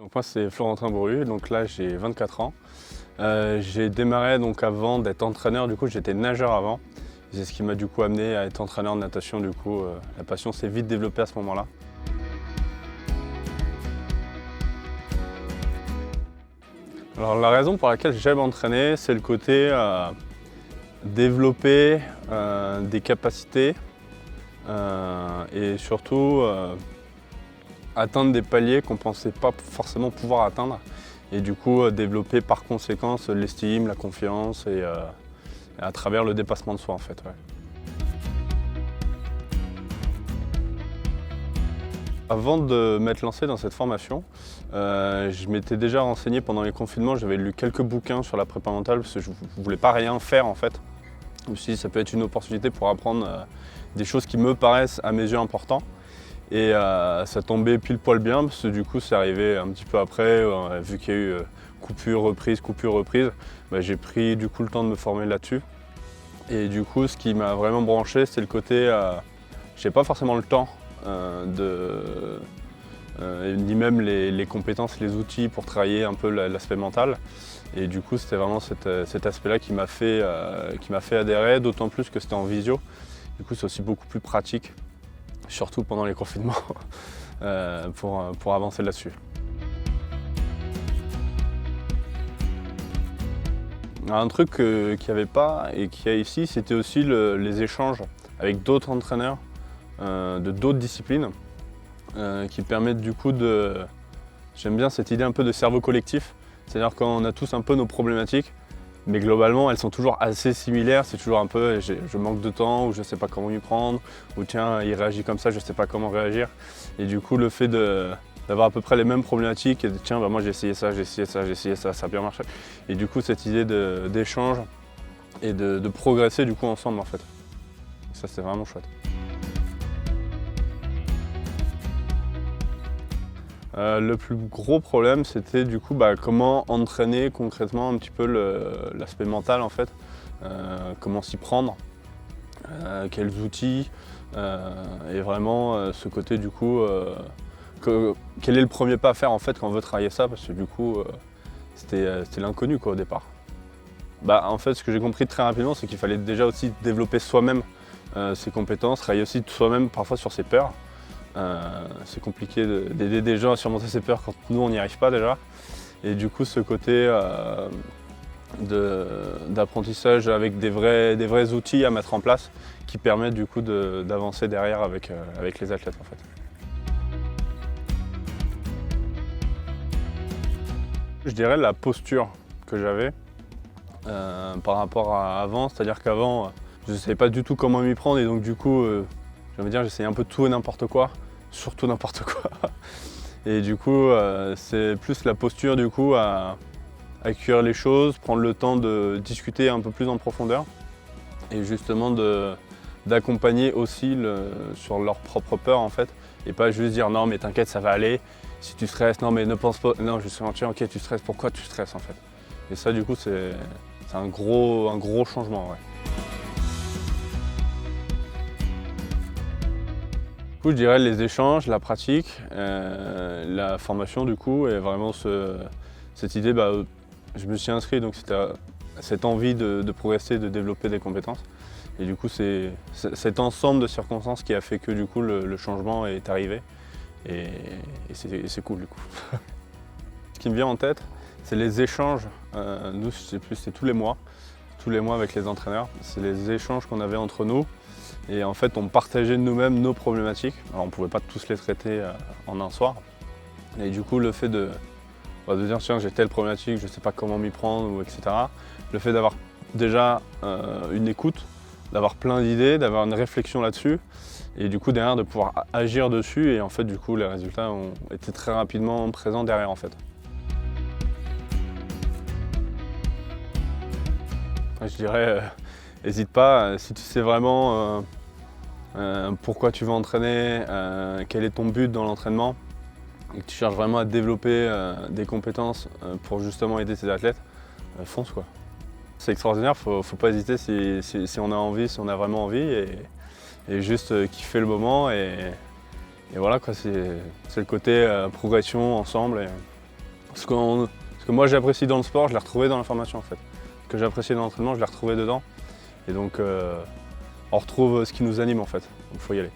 Donc moi c'est Florentin Bourru, donc là j'ai 24 ans. J'ai démarré donc avant d'être entraîneur, du coup j'étais nageur avant. C'est ce qui m'a du coup amené à être entraîneur de natation, du coup la passion s'est vite développée à ce moment-là. Alors la raison pour laquelle j'aime entraîner, c'est le côté développer des capacités et surtout atteindre des paliers qu'on ne pensait pas forcément pouvoir atteindre et du coup développer par conséquence l'estime, la confiance et à travers le dépassement de soi en fait. Ouais. Avant de m'être lancé dans cette formation, je m'étais déjà renseigné pendant les confinements, j'avais lu quelques bouquins sur la prépa mentale parce que je ne voulais pas rien faire en fait. Je me suis dit ça peut être une opportunité pour apprendre des choses qui me paraissent à mes yeux importantes. Et ça tombait pile poil bien parce que du coup c'est arrivé un petit peu après, vu qu'il y a eu coupure, reprise, j'ai pris du coup le temps de me former là-dessus. Et du coup ce qui m'a vraiment branché c'est le côté, je n'ai pas forcément le temps ni même les compétences, les outils pour travailler un peu l'aspect mental. Et du coup c'était vraiment cet aspect-là qui m'a fait adhérer, d'autant plus que c'était en visio. Du coup c'est aussi beaucoup plus pratique. Surtout pendant les confinements, pour avancer là-dessus. Un truc qu'il n'y avait pas et qu'il y a ici, c'était aussi les échanges avec d'autres entraîneurs de d'autres disciplines qui permettent du coup de... J'aime bien cette idée un peu de cerveau collectif, c'est-à-dire qu'on a tous un peu nos problématiques, mais globalement, elles sont toujours assez similaires. C'est toujours un peu je manque de temps ou je ne sais pas comment m'y prendre ou tiens, il réagit comme ça, je ne sais pas comment réagir. Et du coup, le fait d'avoir à peu près les mêmes problématiques et de tiens, moi j'ai essayé ça, ça a bien marché. Et du coup, cette idée d'échange et de progresser du coup ensemble en fait. Ça, c'est vraiment chouette. Le plus gros problème, c'était du coup comment entraîner concrètement un petit peu l'aspect mental en fait, comment s'y prendre, quels outils, et vraiment ce côté du coup, quel est le premier pas à faire en fait quand on veut travailler ça, parce que du coup c'était l'inconnu quoi au départ. En fait ce que j'ai compris très rapidement c'est qu'il fallait déjà aussi développer soi-même ses compétences, travailler aussi de soi-même parfois sur ses peurs. C'est compliqué d'aider des gens à surmonter ses peurs quand nous on n'y arrive pas déjà. Et du coup ce côté d'apprentissage avec des vrais outils à mettre en place qui permettent du coup d'avancer derrière avec les athlètes en fait. Je dirais la posture que j'avais par rapport à avant, c'est-à-dire qu'avant je ne savais pas du tout comment m'y prendre et donc du coup j'essayais un peu tout et n'importe quoi, surtout n'importe quoi. Et du coup, c'est plus la posture du coup à accueillir les choses, prendre le temps de discuter un peu plus en profondeur et justement d'accompagner aussi sur leur propre peur en fait. Et pas juste dire non mais t'inquiète ça va aller, si tu stresses, non mais ne pense pas, non justement tiens ok tu stresses, pourquoi tu stresses en fait. Et ça du coup c'est un gros changement. Ouais. Du coup, je dirais les échanges, la pratique, la formation du coup, et vraiment cette idée, je me suis inscrit, donc c'était cette envie de progresser, de développer des compétences. Et du coup, c'est cet ensemble de circonstances qui a fait que du coup, le changement est arrivé. Et c'est cool du coup. Ce qui me vient en tête, c'est les échanges. Nous, c'est tous les mois avec les entraîneurs. C'est les échanges qu'on avait entre nous. Et en fait, on partageait nous-mêmes nos problématiques. Alors, on ne pouvait pas tous les traiter en un soir. Et du coup, le fait de dire tiens, j'ai telle problématique, je ne sais pas comment m'y prendre, etc. Le fait d'avoir déjà une écoute, d'avoir plein d'idées, d'avoir une réflexion là-dessus. Et du coup, derrière, de pouvoir agir dessus. Et en fait, du coup, les résultats ont été très rapidement présents derrière, en fait. Je dirais, n'hésite pas, si tu sais vraiment pourquoi tu veux entraîner, quel est ton but dans l'entraînement et que tu cherches vraiment à développer des compétences pour justement aider tes athlètes, fonce quoi. C'est extraordinaire, faut pas hésiter si on a envie, si on a vraiment envie et juste kiffer le moment et voilà quoi, c'est le côté progression ensemble. Ce que moi j'apprécie dans le sport, je l'ai retrouvé dans la formation en fait. Ce que j'apprécie dans l'entraînement, je l'ai retrouvé dedans. Et donc on retrouve ce qui nous anime en fait. Donc il faut y aller.